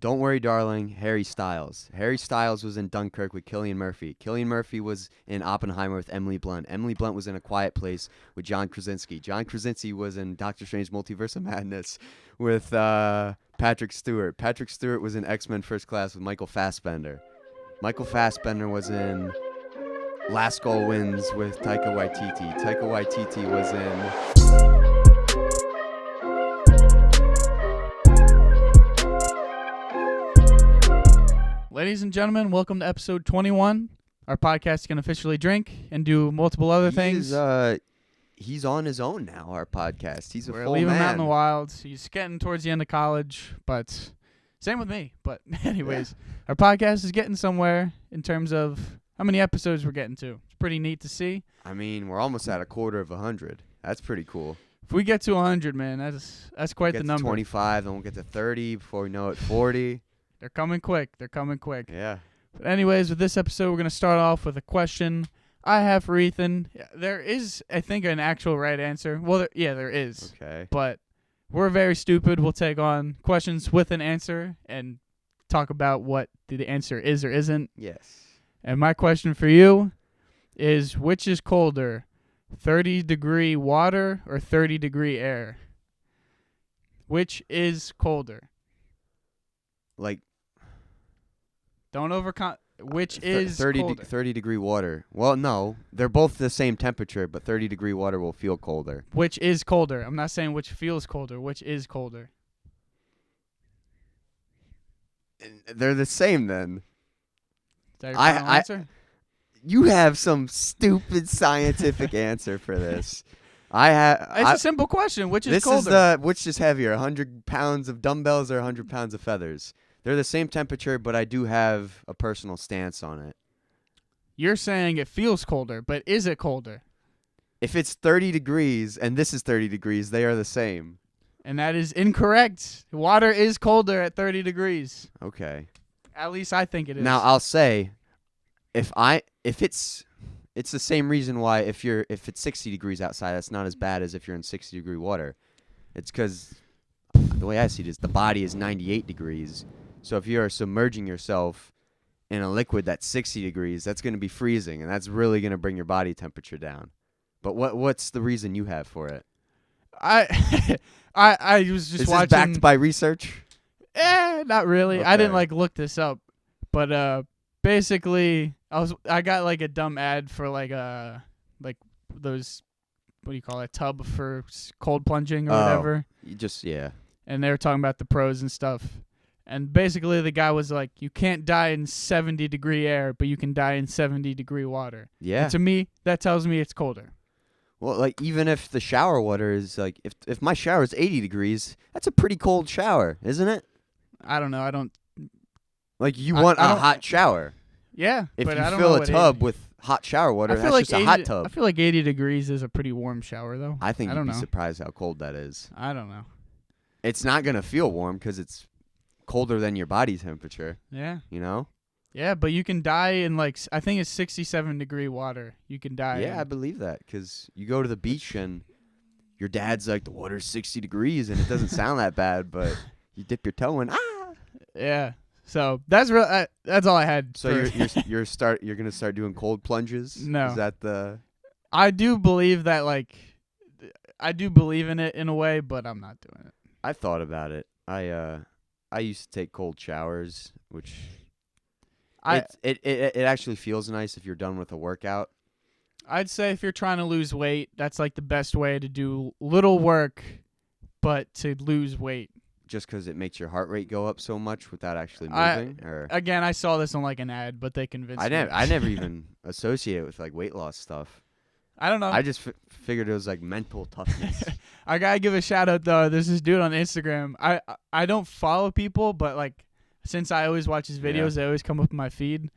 Don't Worry, Darling, Harry Styles. Harry Styles was in Dunkirk with Cillian Murphy. Cillian Murphy was in Oppenheimer with Emily Blunt. Emily Blunt was in A Quiet Place with John Krasinski. John Krasinski was in Doctor Strange Multiverse of Madness with Patrick Stewart. Patrick Stewart was in X-Men First Class with Michael Fassbender. Michael Fassbender was in Last Goal Wins with Taika Waititi. Taika Waititi was in... Ladies and gentlemen, welcome to episode 21. Our podcast can officially drink and do multiple other things. He's on his own now, our podcast. He's a We're full leaving him out man. in the wild. He's getting towards the end of college, but same with me. But anyways, Our podcast is getting somewhere in terms of how many episodes we're getting to. It's pretty neat to see. I mean, we're almost at a quarter of 100. That's pretty cool. If we get to 100, man, that's quite the number. 25, then we'll get to 30 before we know it, 40. They're coming quick. They're coming quick. Yeah. But anyways, with this episode, we're going to start off with a question I have for Ethan. There is, I think, an actual right answer. Well, there is. Okay. But we're very stupid. We'll take on questions with an answer and talk about what the answer is or isn't. Yes. And my question for you is, which is colder, 30-degree water or 30-degree air? Which is colder? Like... Don't which is 30-degree water. Well, no. They're both the same temperature, but 30-degree water will feel colder. Which is colder? I'm not saying which feels colder. Which is colder? They're the same, then. Is that your final answer? You have some stupid scientific answer for this. It's a simple question. Which is colder? Which is heavier, 100 pounds of dumbbells or 100 pounds of feathers? They're the same temperature, but I do have a personal stance on it. You're saying it feels colder, but is it colder? If it's 30 degrees and this is 30 degrees, they are the same. And that is incorrect. Water is colder at 30 degrees. Okay. At least I think it is. Now I'll say, if it's the same reason why if it's 60 degrees outside, that's not as bad as if you're in 60-degree water. It's because the way I see it is the body is 98 degrees. So if you are submerging yourself in a liquid that's 60 degrees, that's going to be freezing, and that's really going to bring your body temperature down. But what's the reason you have for it? I was just is watching. Is this backed by research? Not really. Okay. I didn't look this up, but basically I got a dumb ad for those, what do you call it, tub for cold plunging or whatever. And they were talking about the pros and stuff. And basically the guy was like, you can't die in 70-degree air, but you can die in 70-degree water. Yeah. And to me, that tells me it's colder. Well, even if the shower water is if my shower is 80 degrees, that's a pretty cold shower, isn't it? I don't know. I don't. You want a hot shower. Yeah. If but you I don't fill know a tub with hot shower water, that's just a hot tub. I feel like 80 degrees is a pretty warm shower, though. I think you'd be surprised how cold that is. I don't know. It's not going to feel warm because it's colder than your body temperature. Yeah. You know? Yeah, but you can die in I think it's 67-degree water. You can die. Yeah, I believe that because you go to the beach and your dad's like, the water's 60 degrees and it doesn't sound that bad, but you dip your toe in, Yeah. So that's real. That's all I had. So you're gonna start doing cold plunges? No. Is that the? I do believe that I do believe in it in a way, but I'm not doing it. I thought about it. I used to take cold showers, which it actually feels nice if you're done with a workout. I'd say if you're trying to lose weight, that's the best way to do little work, but to lose weight. Just because it makes your heart rate go up so much without actually moving? Again, I saw this on an ad, but they convinced me. I never even associate it with weight loss stuff. I don't know. I just figured it was mental toughness. I gotta give a shout out though. There's this dude on Instagram. I don't follow people, but since I always watch his videos, they always come up in my feed.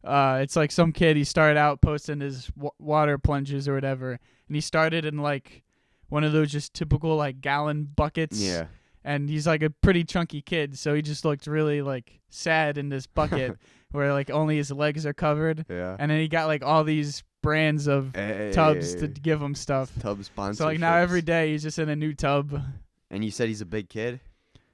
It's some kid. He started out posting his water plunges or whatever, and he started in one of those just typical gallon buckets. Yeah. And he's a pretty chunky kid, so he just looked really sad in this bucket where only his legs are covered. Yeah. And then he got all these brands of tubs to give him stuff. Tub sponsorships. So now every day he's just in a new tub. And you said he's a big kid?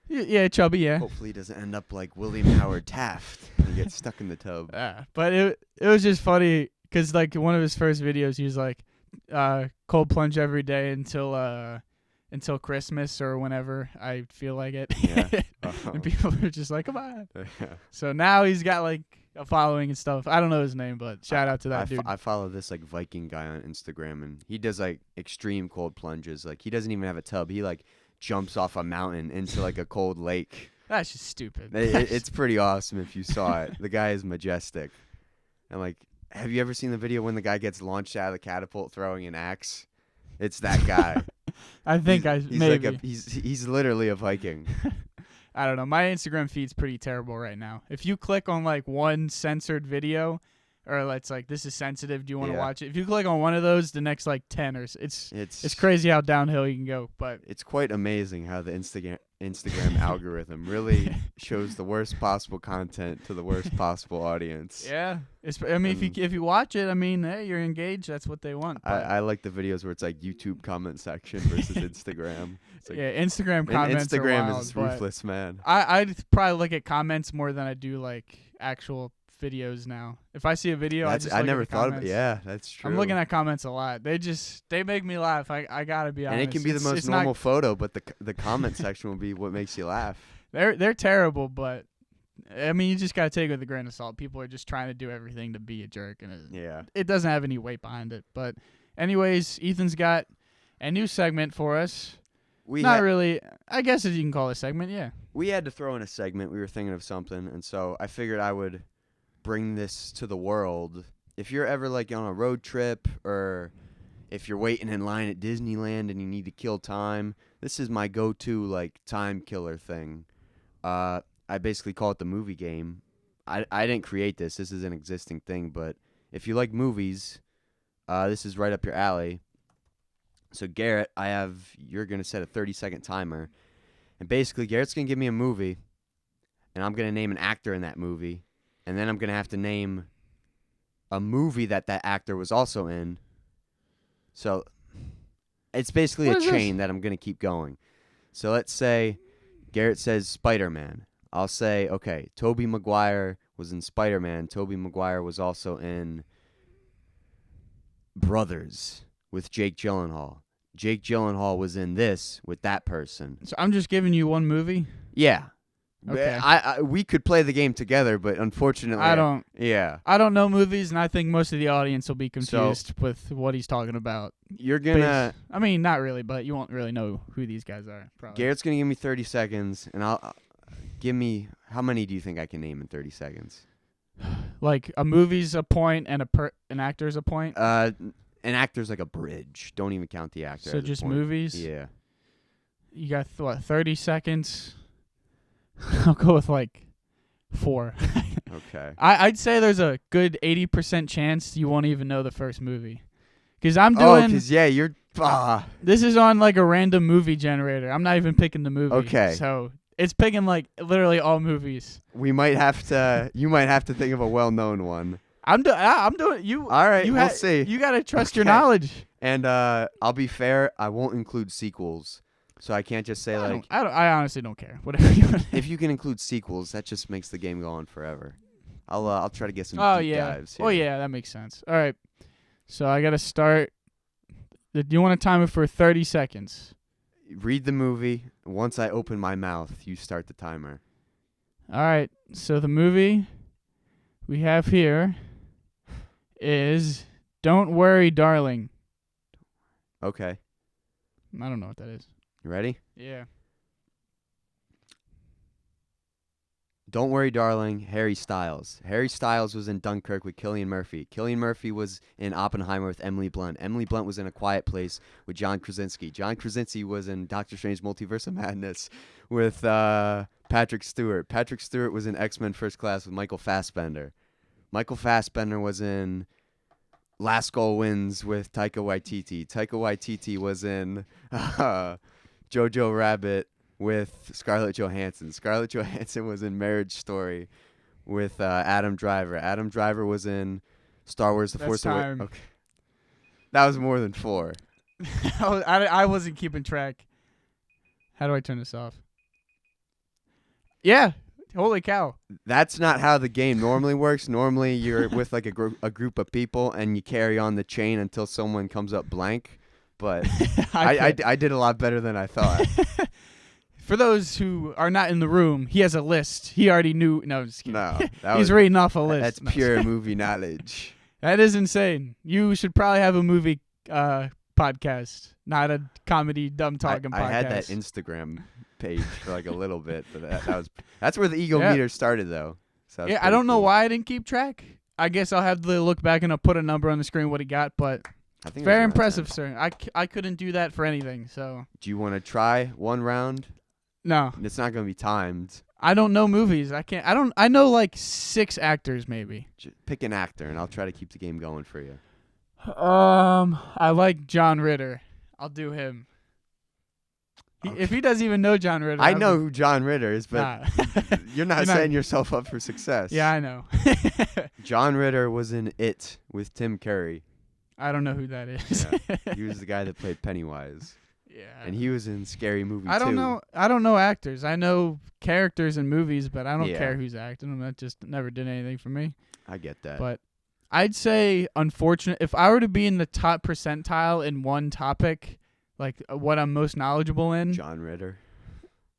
Yeah, chubby, yeah. Hopefully, he doesn't end up like William Howard Taft and get stuck in the tub. But it was just funny because like one of his first videos, he was like, cold plunge every day until Christmas or whenever I feel like it. Yeah. And people are just like, come on. Yeah. So now he's got like a following and stuff. I don't know his name, but shout out to that dude. I follow this like Viking guy on Instagram, and he does like extreme cold plunges. Like he doesn't even have a tub. He like jumps off a mountain into like a cold lake. That's just stupid. It's pretty awesome if you saw it. The guy is majestic. And like, have you ever seen the video when the guy gets launched out of the catapult throwing an axe? It's that guy. I think he's maybe. like he's literally a Viking. I don't know. My Instagram feed's pretty terrible right now. If you click on like one censored video, or it's like this is sensitive, do you want to watch it? If you click on one of those, the next like 10 or it's crazy how downhill you can go. But it's quite amazing how the Instagram algorithm really shows the worst possible content to the worst possible audience. Yeah, I mean, if you watch it, I mean, hey, you're engaged. That's what they want. I like the videos where it's like YouTube comment section versus Instagram. It's like, yeah, Instagram comments Instagram are wild, is ruthless, man. I'd probably look at comments more than I do like actual videos now. If I see a video, I never thought of it. Yeah, that's true. I'm looking at comments a lot. They make me laugh. I gotta be honest. And it can be the most normal photo, but the comment section will be what makes you laugh. They're terrible, but I mean, you just gotta take it with a grain of salt. People are just trying to do everything to be a jerk, and it doesn't have any weight behind it. But anyways, Ethan's got a new segment for us. Really. I guess you can call it a segment. Yeah. We had to throw in a segment. We were thinking of something, and so I figured I would bring this to the world. If you're ever like on a road trip, or if you're waiting in line at Disneyland and you need to kill time, this is my go-to like time killer thing. I basically call it the movie game. I didn't create this. This is an existing thing, but if you like movies, this is right up your alley. So Garrett, you're going to set a 30-second timer. And basically Garrett's going to give me a movie, and I'm going to name an actor in that movie. And then I'm going to have to name a movie that actor was also in. So it's basically a chain that I'm going to keep going. So let's say Garrett says Spider-Man. I'll say, okay, Tobey Maguire was in Spider-Man. Tobey Maguire was also in Brothers with Jake Gyllenhaal. Jake Gyllenhaal was in this with that person. So I'm just giving you one movie? Yeah. Okay. We could play the game together, but unfortunately, I don't. Yeah. I don't know movies, and I think most of the audience will be confused with what he's talking about. You're gonna. I mean, not really, but you won't really know who these guys are. Probably. Garrett's gonna give me 30 seconds, and I'll give me. How many do you think I can name in 30 seconds? Like a movie's a point, and an actor's a point. An actor's like a bridge. Don't even count the actor. So just movies. Yeah. You got 30 seconds. I'll go with like 4. Okay. I'd say there's a good 80% chance you won't even know the first movie. Because I'm doing... because, you're... This is on like a random movie generator. I'm not even picking the movie. Okay. So it's picking like literally all movies. You might have to think of a well-known one. I'm doing... You. All right, we'll see. You got to trust your knowledge. And I'll be fair, I won't include sequels. So I can't just say I honestly don't care. Whatever you want. If you can include sequels, that just makes the game go on forever. I'll try to get some deep dives here. Oh yeah, that makes sense. All right. So I got to start. Do you want to time it for 30 seconds? Read the movie. Once I open my mouth, you start the timer. All right. So the movie we have here is Don't Worry, Darling. Okay. I don't know what that is. You ready? Yeah. Don't Worry, Darling, Harry Styles. Harry Styles was in Dunkirk with Cillian Murphy. Cillian Murphy was in Oppenheimer with Emily Blunt. Emily Blunt was in A Quiet Place with John Krasinski. John Krasinski was in Doctor Strange Multiverse of Madness with Patrick Stewart. Patrick Stewart was in X-Men First Class with Michael Fassbender. Michael Fassbender was in Last Goal Wins with Taika Waititi. Taika Waititi was in Jojo Rabbit with Scarlett Johansson. Scarlett Johansson was in Marriage Story with Adam Driver. Adam Driver was in Star Wars: The Force Awakens. Okay. That was more than 4. I wasn't keeping track. How do I turn this off? Yeah. Holy cow. That's not how the game normally works. Normally, you're with like a group of people, and you carry on the chain until someone comes up blank. But I did a lot better than I thought. For those who are not in the room, he has a list. He already knew. No, I'm just kidding. No, He's reading off a list. That's pure movie knowledge. That is insane. You should probably have a movie podcast, not a comedy dumb talking podcast. I had that Instagram page for like a little bit, but that's where the ego meter started though. So yeah, I don't know why I didn't keep track. I guess I'll have to look back and I'll put a number on the screen what he got, but I think very impressive, sir. I couldn't do that for anything. So do you want to try one round? No, it's not going to be timed. I don't know movies. I can't. I know like 6 actors maybe. Pick an actor, and I'll try to keep the game going for you. I like John Ritter. I'll do him. Okay. If he doesn't even know John Ritter, I know who John Ritter is, but you're not setting yourself up for success. Yeah, I know. John Ritter was in It with Tim Curry. I don't know who that is. Yeah, he was the guy that played Pennywise. Yeah, and he was in Scary Movie too. I don't know actors. I know characters in movies, but I don't care who's acting. That just never did anything for me. I get that. But I'd say, unfortunate. If I were to be in the top percentile in one topic, like what I'm most knowledgeable in, John Ritter.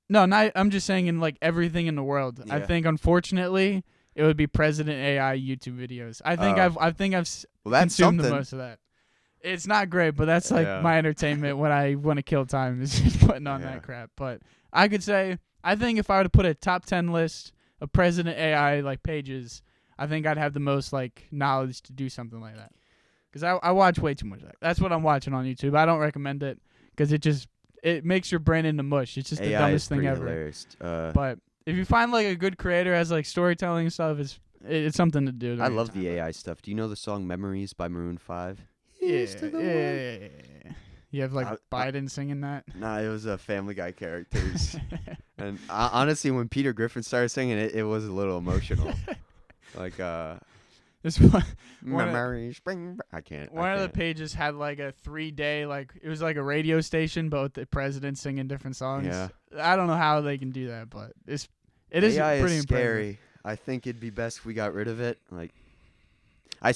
No, not. I'm just saying in like everything in the world. Yeah. I think, unfortunately, it would be President AI YouTube videos. I think I've consumed the most of that. It's not great, but that's like my entertainment when I want to kill time is just putting on that crap. But I could say, I think if I were to put a top 10 list of President AI like pages, I think I'd have the most like knowledge to do something like that. Because I watch way too much of that. That's what I'm watching on YouTube. I don't recommend it because it makes your brain into mush. It's just the dumbest thing ever. Hilarious. But if you find like a good creator has like storytelling and stuff, it's something to do. I love the AI stuff. Do you know the song "Memories" by Maroon 5? Yeah. You have like Biden singing that? Nah, it was Family Guy characters. And honestly, when Peter Griffin started singing it, it was a little emotional. Like this one, memories. I can't. One of the pages had like a 3-day it was like a radio station, but with the president singing different songs. Yeah. I don't know how they can do that, but it is AI pretty is scary. impressive. I think it'd be best if we got rid of it. Like, I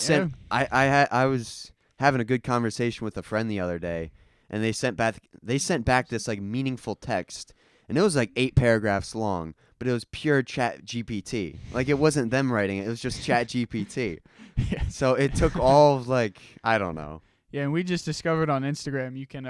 was having a good conversation with a friend the other day, and they sent back this like meaningful text, and it was like 8 paragraphs long, but it was pure Chat GPT. Like, it wasn't them writing it; it was just Chat GPT. Yeah. So it took all of I don't know. Yeah, and we just discovered on Instagram you can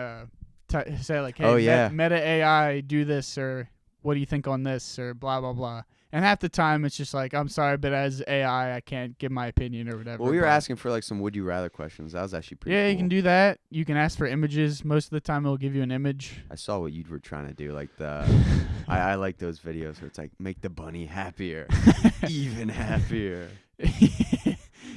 say like, hey, Meta AI, do this, or what do you think on this, or blah blah blah. And half the time it's just like, I'm sorry, but as AI, I can't give my opinion or whatever. Well, we were asking for like some would you rather questions. That was actually pretty cool. You can do that. You can ask for images. Most of the time it'll give you an image. I saw what you were trying to do. Like I like those videos where it's like, make the bunny happier. Even happier.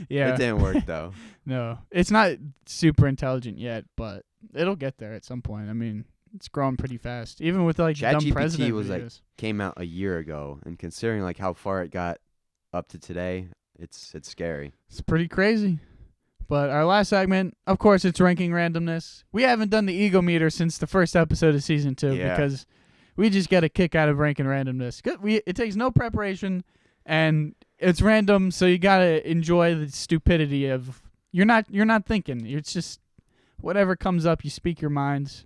Yeah. It didn't work though. No. It's not super intelligent yet, but it'll get there at some point. I mean, it's growing pretty fast, even with like dumb president videos. Came out a year ago, and considering like how far it got up to today, it's scary. It's pretty crazy. But our last segment, of course, it's ranking randomness. We haven't done the ego meter since the first episode of season 2 because we just get a kick out of ranking randomness. It takes no preparation, and it's random, so you gotta enjoy the stupidity of you're not thinking. It's just whatever comes up, you speak your minds.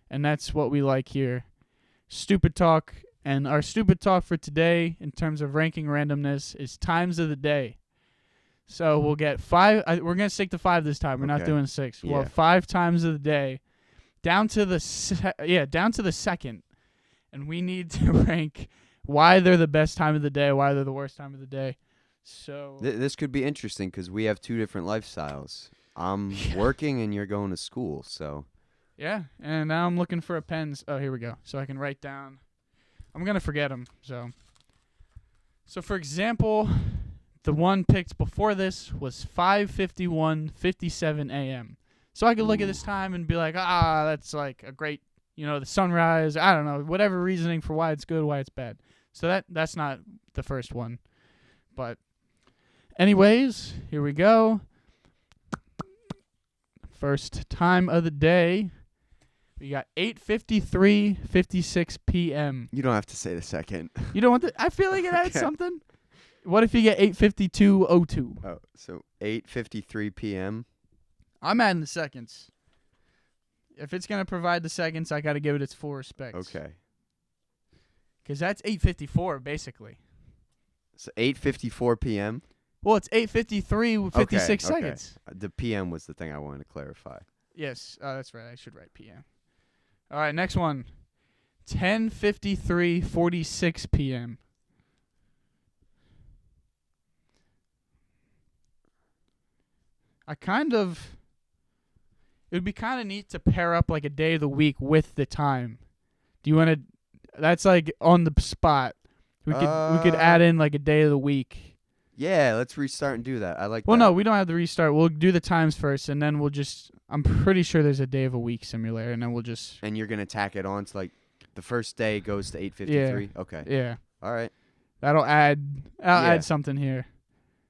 And that's what we like here. Stupid talk. And our stupid talk for today, in terms of ranking randomness, is times of the day. So we'll get 5. We're going to stick to 5 this time. We're not doing 6. Yeah. We'll have 5 times of the day, down to the second. And we need to rank why they're the best time of the day, why they're the worst time of the day. So this could be interesting because we have 2 different lifestyles. I'm working and you're going to school, so... Yeah, and now I'm looking for a pen. Oh, here we go. So I can write down. I'm going to forget them. So for example, the one picked before this was 5:57 a.m. So I could look at this time and be like, that's like a great, the sunrise. I don't know, whatever reasoning for why it's good, why it's bad. So that's not the first one. But anyways, here we go. First time of the day. We got 8:53:56 p.m. You don't have to say the second. You don't want the? I feel like it adds Okay. something. What if you get 8:52:02? Oh, so 8:53 p.m. I'm adding the seconds. If it's gonna provide the seconds, I gotta give it its full respect. Okay. Because that's 8:54 basically. So 8:54 p.m. Well, it's 8:53 with 56 Okay. seconds. The p.m. was the thing I wanted to clarify. Yes, that's right. I should write p.m. All right, next one. 10:53:46 p.m. It would be kind of neat to pair up like a day of the week with the time. Do you want to? That's like on the spot. We could add in like a day of the week. Yeah, let's restart and do that. I like Well, that. no, we don't have to restart. We'll do the times first, and then we'll just. I'm pretty sure there's a day of a week simulator, and then we'll just. And you're going to tack it on to like the first day goes to 8:53? Okay. Yeah. All right. That'll add something here.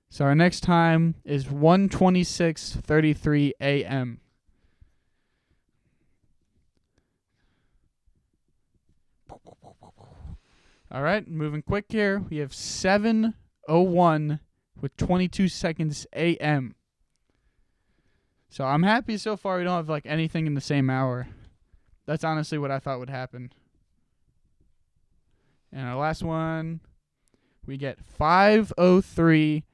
So our next time is 1:26:33 a.m. All right, moving quick here. We have 7:01 with 22 seconds a.m. So I'm happy so far we don't have like anything in the same hour. That's honestly what I thought would happen. And our last one, we get 5:03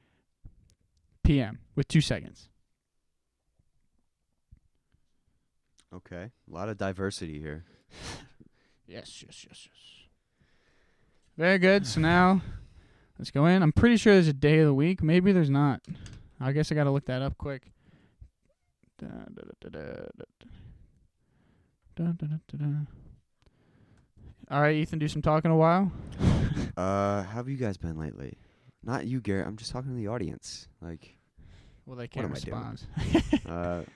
p.m. with 2 seconds. Okay. A lot of diversity here. Yes. Very good. So now, let's go in. I'm pretty sure there's a day of the week. Maybe there's not. I guess I got to look that up quick. All right, Ethan, do some talking a while. How have you guys been lately? Not you, Garrett. I'm just talking to the audience. Like, Well, they can't am I doing? respond.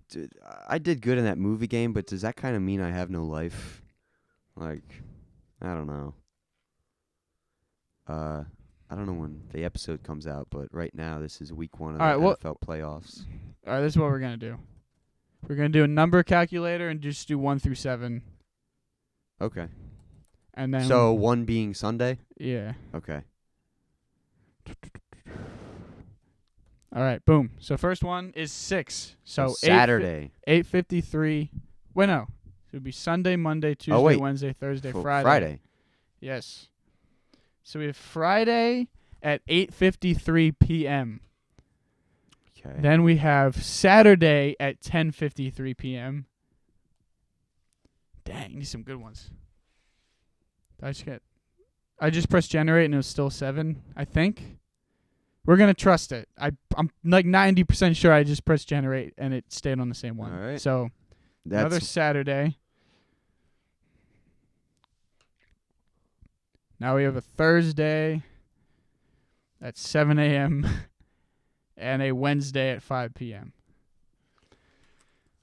Dude, I did good in that movie game, but does that kind of mean I have no life? Like, I don't know. I don't know when the episode comes out, but right now this is week 1 of the NFL playoffs. All right, this is what we're going to do. We're going to do a number calculator and just do 1 through 7. Okay. And then So 1 being Sunday? yeah. Okay. All right, boom. So first one is 6. So Saturday. 8:53. Wait, no. It would be Sunday, Monday, Tuesday, wait. Wednesday, Thursday, Friday. Friday. Yes. So we have Friday at 8:53 p.m. Okay. Then we have Saturday at 10:53 p.m. Dang, these are some good ones. I just pressed generate and it was still 7, I think. We're going to trust it. I'm like 90% sure I just pressed generate and it stayed on the same one. All right. So another Saturday. Now we have a Thursday at 7 a.m. and a Wednesday at 5 p.m.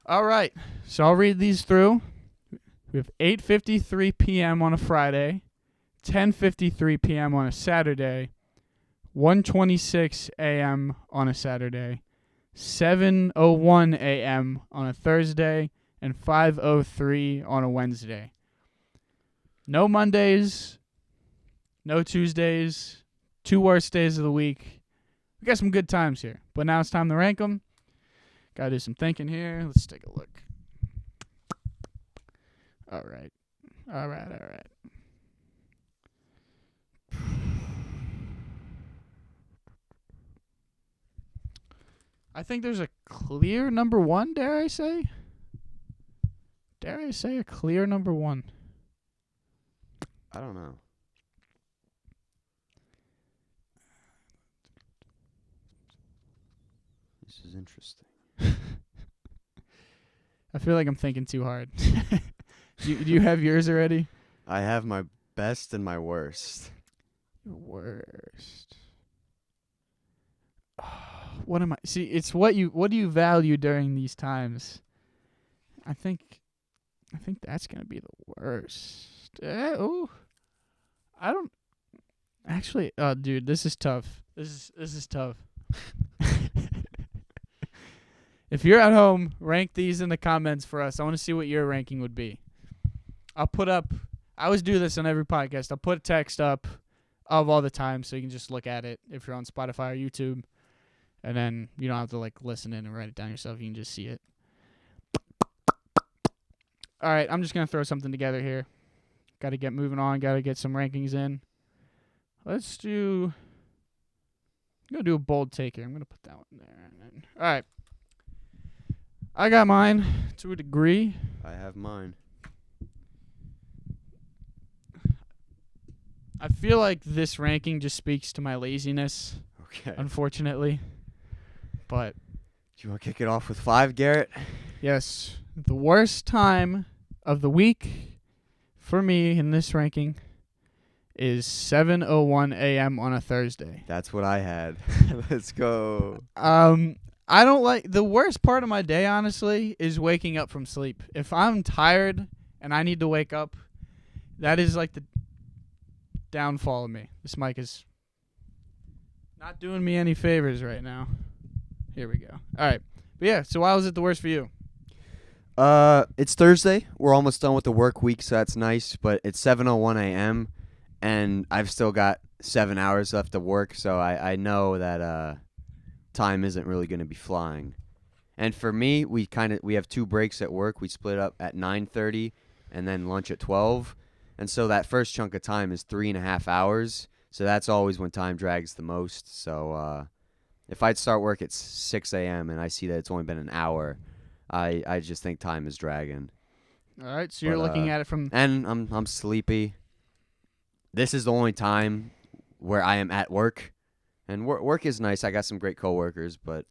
All right. So I'll read these through. We have 8:53 p.m. on a Friday, 10:53 p.m. on a Saturday, 1:26 a.m. on a Saturday, 7:01 a.m. on a Thursday, and 5:03 on a Wednesday. No Mondays, no Tuesdays, 2 worst days of the week. We got some good times here, but now it's time to rank them. Got to do some thinking here. Let's take a look. All right. I think there's a clear number 1, dare I say? Dare I say a clear number 1? I don't know. This is interesting. I feel like I'm thinking too hard. Do you have yours already? I have my best and my worst. Your worst. What am I? See, it's what do you value during these times? I think that's gonna be the worst. I don't actually. Oh, dude, this is tough. This is tough. If you're at home, rank these in the comments for us. I want to see what your ranking would be. I'll put up. I always do this on every podcast. I'll put text up of all the time so you can just look at it if you're on Spotify or YouTube. And then you don't have to listen in and write it down yourself. You can just see it. All right, I'm just going to throw something together here. Got to get moving on. Got to get some rankings in. I'm going to do a bold take here. I'm going to put that one there. All right. I got mine to a degree. I have mine. I feel like this ranking just speaks to my laziness, Okay. unfortunately. But, Do you want to kick it off with 5, Garrett? yes, the worst time of the week for me in this ranking is 7:01 a.m. on a Thursday. That's what I had. Let's go. I don't like the worst part of my day, honestly, is waking up from sleep. If I'm tired and I need to wake up, that is like the downfall of me. This mic is not doing me any favors right now. Here we go. All right. But yeah, so why was it the worst for you? It's Thursday. We're almost done with the work week, so that's nice. But it's 7:01 a.m. and I've still got 7 hours left of work, so I know that time isn't really going to be flying. And for me, we have 2 breaks at work. We split up at 9:30 and then lunch at 12. And so that first chunk of time is 3.5 hours. So that's always when time drags the most. So if I'd start work at 6 a.m. and I see that it's only been an hour, I just think time is dragging. All right, so you're looking at it from... And I'm sleepy. This is the only time where I am at work. And work is nice. I got some great coworkers, but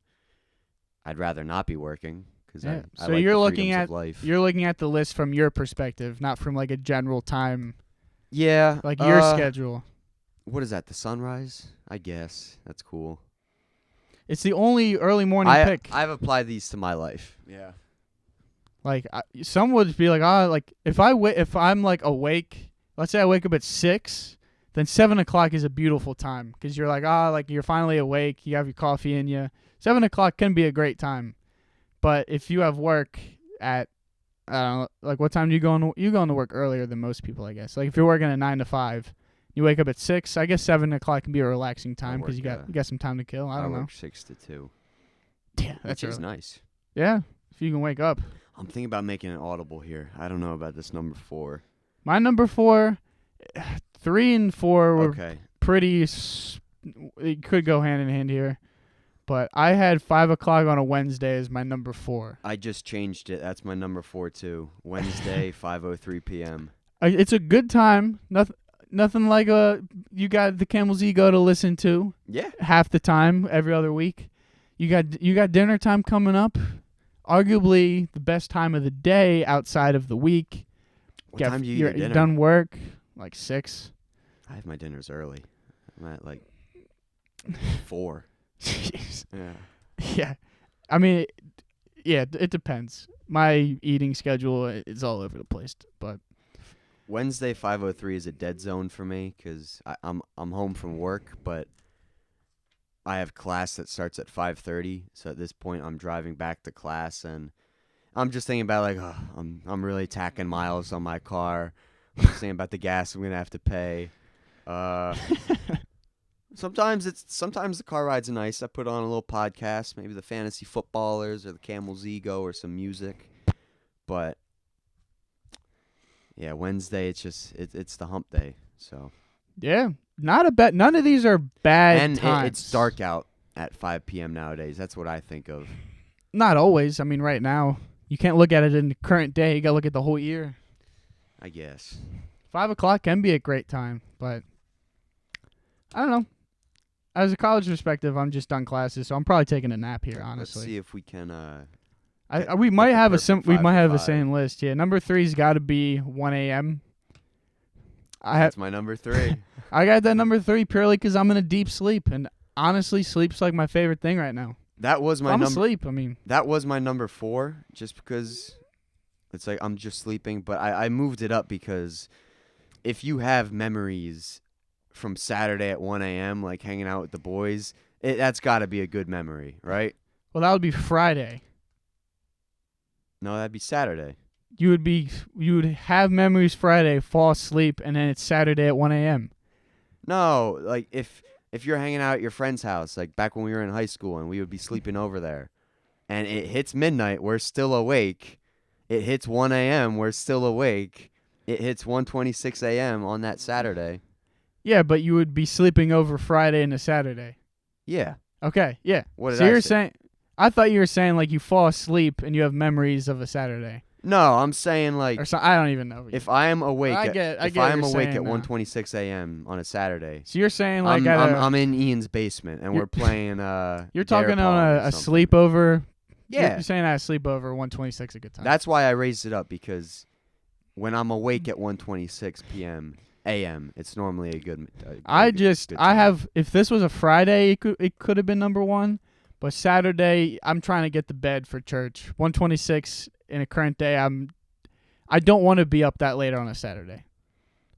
I'd rather not be working because Yeah. I So like you're the looking freedoms at of life. you're looking at the list from your perspective, not from like a general time, Yeah. like your schedule. What is that? The sunrise? I guess that's cool. It's the only early morning pick. I've applied these to my life. Yeah. Like some would be like, like if I'm like awake, let's say I wake up at 6, then 7 o'clock is a beautiful time because you're like, like you're finally awake, you have your coffee in you. 7 o'clock can be a great time, but if you have work at, like what time do you go on? You go into work earlier than most people, I guess. Like if you're working at 9 to 5, you wake up at 6. I guess 7 o'clock can be a relaxing time because you got some time to kill. I don't know. work 6 to 2. Yeah, that's which is early. nice. Yeah, if you can wake up. I'm thinking about making an audible here. I don't know about this number 4. My number 4, 3 and 4 were Okay. pretty. It could go hand in hand here, but I had 5 o'clock on a Wednesday as my number 4. I just changed it. That's my number 4 too. Wednesday, 5:03 p.m. It's a good time. Nothing like you got the Camel's Ego to listen to Yeah. half the time every other week. You got dinner time coming up. Arguably the best time of the day outside of the week. What time do you eat You're your dinner? done work like 6. I have my dinners early. I'm at like 4. Jeez. Yeah. Yeah. I mean, it depends. My eating schedule is all over the place, but Wednesday 5:03 is a dead zone for me because I'm home from work, but I have class that starts at 5:30. So at this point, I'm driving back to class, and I'm just thinking about like, I'm really tacking miles on my car. I'm just thinking about the gas I'm gonna have to pay. Sometimes the car rides are nice. I put on a little podcast, maybe the Fantasy Footballers or the Camel's Ego or some music, but. Yeah, Wednesday it's the hump day. So yeah, none of these are bad and times. it's dark out at 5 p.m. nowadays. That's what I think of. Not always. I mean, right now you can't look at it in the current day. You got to look at the whole year. I guess 5 o'clock can be a great time, but I don't know. As a college perspective, I'm just done classes, so I'm probably taking a nap here. Honestly, let's see if we can. we might have the perfect we 5 might for have the 5. same list. Yeah, number 3's got to be 1 a.m. That's my number 3. I got that number 3 purely because I'm in a deep sleep, and honestly, sleep's like my favorite thing right now. That was my I'm number. asleep. I mean, That was my number 4, just because it's like I'm just sleeping. But I moved it up because if you have memories from Saturday at 1 a.m. like hanging out with the boys, that's got to be a good memory, right? well, that would be Friday. No, that'd be Saturday. You would have memories Friday, fall asleep, and then it's Saturday at 1 a.m. No, like if you're hanging out at your friend's house, like back when we were in high school and we would be sleeping over there, and it hits midnight, we're still awake. It hits 1 a.m., we're still awake. It hits 1:26 a.m. on that Saturday. Yeah, but you would be sleeping over Friday into Saturday. Yeah. Okay, yeah. What did So I you're say? saying, I thought you were saying like you fall asleep and you have memories of a Saturday, No, I'm saying like or so. I don't even know. if I am awake, I at, get if what I am you're awake saying at now. 1:26 a.m. on a Saturday, So you're saying like I'm in Ian's basement and You're- we're playing. you're talking Bear on Paw or a something. sleepover. Yeah, You're saying at a sleepover 126 a good time. that's why I raised it up because when I'm awake at 1:26 p.m. a.m., it's normally a good. Good I time. have, if this was a Friday, it could have been number one, but Saturday I'm trying to get to bed for church. 126 in a current day. I don't want to be up that late on a Saturday.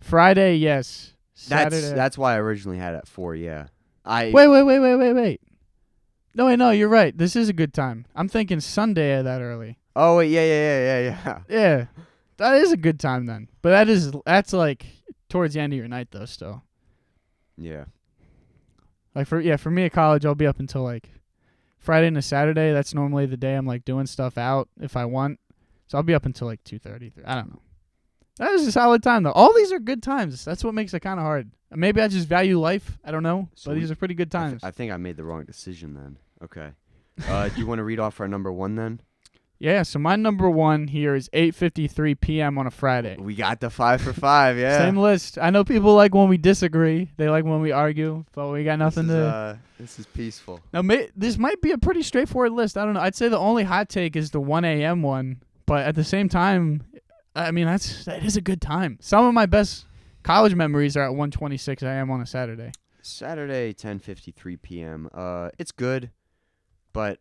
Friday, yes. Saturday. That's why I originally had it at 4. Yeah, I Wait. No, wait, no, you're right. This is a good time. I'm thinking Sunday that early. Oh wait, yeah. Yeah, that is a good time then. But that's like towards the end of your night though. Still, Yeah. like for me at college, I'll be up until like Friday and Saturday. That's normally the day I'm like doing stuff out if I want. So I'll be up until like 2:30. I don't know. That is a solid time though. All these are good times. That's what makes it kind of hard. Maybe I just value life. I don't know. So But these are pretty good times. I think I made the wrong decision then. Okay. Do you want to read off our number 1 then? Yeah. So my number one here is 8:53 p.m. on a Friday. We got the 5 for 5. Yeah. Same list. I know people like when we disagree. They like when we argue, but we got nothing to. This is peaceful. Now, this might be a pretty straightforward list. I don't know. I'd say the only hot take is the 1 a.m. one, but at the same time, I mean that is a good time. Some of my best college memories are at 1:26 a.m. on a Saturday. Saturday, 10:53 p.m. It's good, but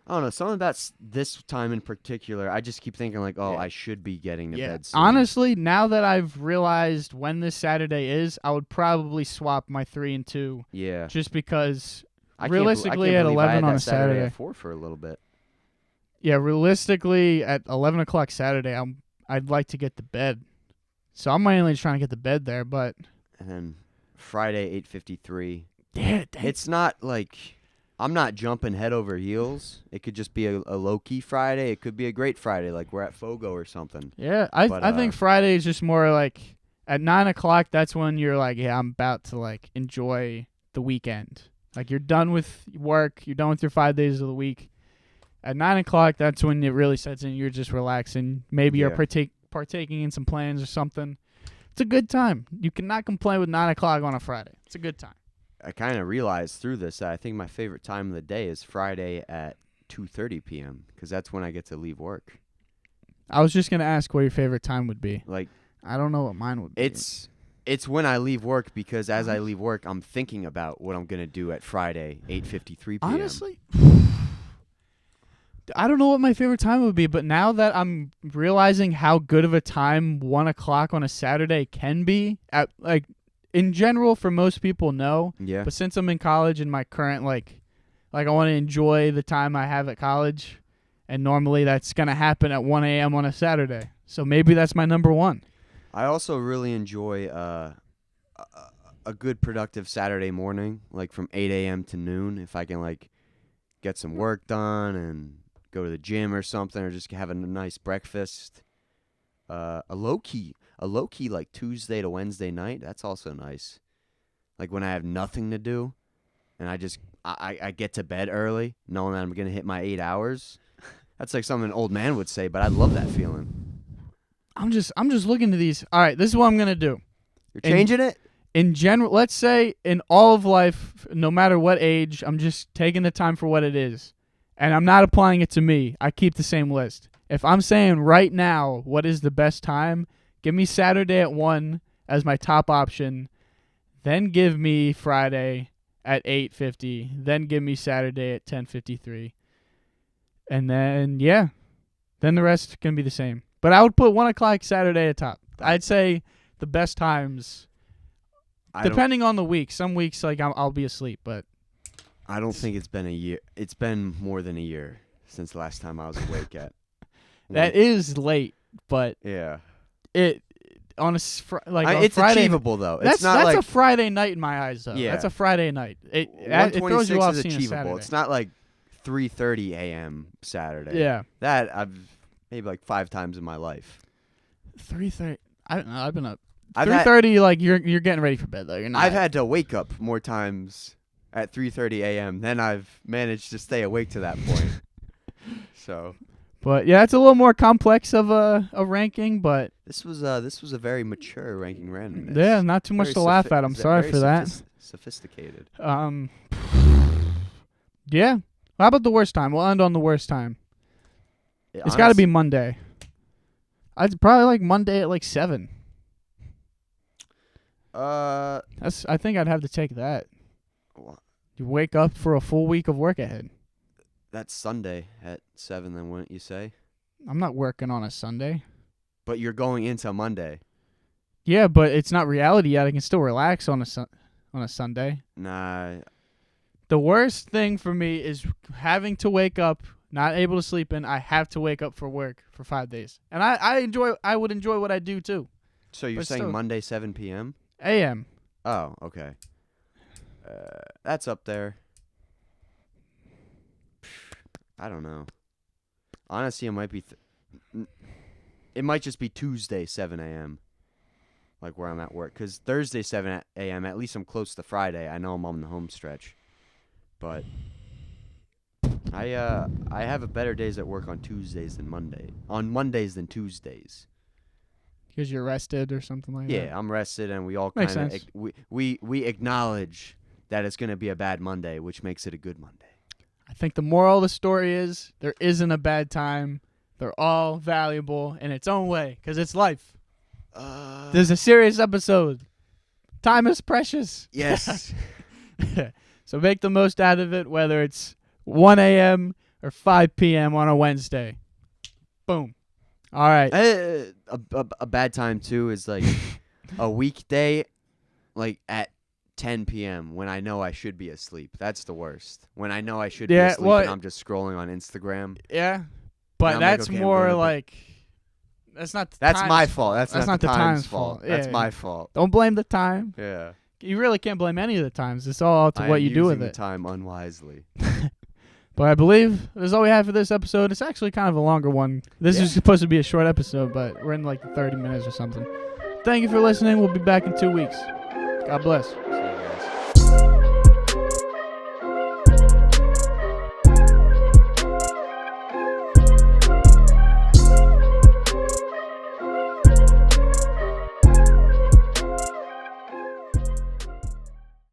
I don't know. Something about this time in particular, I just keep thinking like, oh, Yeah. I should be getting to bed soon. Honestly, now that I've realized when this Saturday is, I would probably swap my 3 and 2 Yeah. just because I realistically can't at believe I 11 had on that a Saturday. at 4 for a little bit. Yeah, realistically at 11 o'clock Saturday, I'd like to get to bed. So I'm mainly trying to get to bed there, but And then Friday, 8:53. yeah, It's not like I'm not jumping head over heels. It could just be a low key Friday. It could be a great Friday, like we're at Fogo or something. yeah. But, I think Friday is just more like at 9 o'clock. That's when you're like, yeah, I'm about to like enjoy the weekend. Like you're done with work, you're done with your 5 days of the week. At 9 o'clock, that's when it really sets in. You're just relaxing. Maybe you're Yeah. partaking in some plans or something. It's a good time. You cannot complain with 9 o'clock on a Friday. It's a good time. I kind of realized through this that I think my favorite time of the day is Friday at 2:30 p.m. because that's when I get to leave work. I was just gonna ask what your favorite time would be. Like I don't know what mine would be. it's when I leave work because as I leave work, I'm thinking about what I'm gonna do at Friday, 8:53 p.m. Honestly, I don't know what my favorite time would be, but now that I'm realizing how good of a time 1 o'clock on a Saturday can be, at like in general for most people, no. Yeah. But since I'm in college and my current like I want to enjoy the time I have at college, and normally that's gonna happen at 1 a.m. on a Saturday. So maybe that's my number one. I also really enjoy a good productive Saturday morning, like from 8 a.m. to noon, if I can like get some work done and go to the gym or something, or just have a nice breakfast. A low key like Tuesday to Wednesday night. That's also nice. Like when I have nothing to do, and I get to bed early, knowing that I'm gonna hit my 8 hours. That's like something an old man would say, but I love that feeling. I'm just looking to these. All right, this is what I'm gonna do. You're changing it? In general, let's say in all of life, no matter what age, I'm just taking the time for what it is. And I'm not applying it to me. I keep the same list. If I'm saying right now what is the best time, give me Saturday at 1 as my top option. Then give me Friday at 8:50. Then give me Saturday at 10:53. And then, then the rest can be the same. But I would put 1 o'clock Saturday at top. I'd say the best times, depending on the week. Some weeks, like I'll be asleep, but I don't think it's been a year. It's been more than a year since the last time I was awake at. That is late, but Yeah. it on a on It's Friday. achievable though. That's It's not like a Friday night in my eyes, though. Yeah. That's a Friday night. It throws you 126 off is seeing a achievable. Saturday. It's not like 3:30 a.m. Saturday. Yeah, That I've maybe like 5 times in my life. 3:30. I don't know. I've been up. I've 3:30. Like you're getting ready for bed though. You're not. I've had to wake up more times at 3:30 a.m. than I've managed to stay awake to that point. So But yeah, it's a little more complex of a ranking, but this was a very mature ranking randomness. yeah, not too much Very to laugh at. I'm sorry very for that. Sophisticated. Yeah. How about the worst time? We'll end on the worst time. It's got to be Monday. I'd probably like Monday at like 7. I think I'd have to take that. You wake up for a full week of work ahead. That's Sunday at 7. Then wouldn't you say? I'm not working on a Sunday. But you're going into Monday. Yeah, but it's not reality yet. I can still relax on a Sunday. Nah. The worst thing for me is having to wake up, not able to sleep in. I have to wake up for work for 5 days. And I would enjoy what I do too. So you're But saying still. Monday 7 p.m.? AM. Oh, okay. That's up there. I don't know. Honestly, it might be. It might just be Tuesday 7 a.m. Like where I'm at work, because Thursday 7 a.m. At least I'm close to Friday. I know I'm on the home stretch, but I have a better days at work on Tuesdays than Monday. On Mondays than Tuesdays. Because you're rested or something like that. Yeah, I'm rested, and we all Makes kind of sense. we acknowledge that it's gonna be a bad Monday, which makes it a good Monday. I think the moral of the story is there isn't a bad time. They're all valuable in its own way because it's life. There's a serious episode. Time is precious. Yes. So make the most out of it, whether it's 1 a.m. or 5 p.m. on a Wednesday. Boom. All right. A bad time too is like a weekday, like at 10 p.m. when I know I should be asleep. That's the worst. When I know I should be asleep and I'm just scrolling on Instagram. Yeah, but I'm that's like, okay, more like that's not. That's my fault. That's not the time's fault. Yeah, That's my fault. Don't blame the time. Yeah. You really can't blame any of the times. It's all up to what you do with the it. time unwisely. But I believe that's all we have for this episode. It's actually kind of a longer one. This is supposed to be a short episode, but we're in like 30 minutes or something. Thank you for listening. We'll be back in 2 weeks. God bless.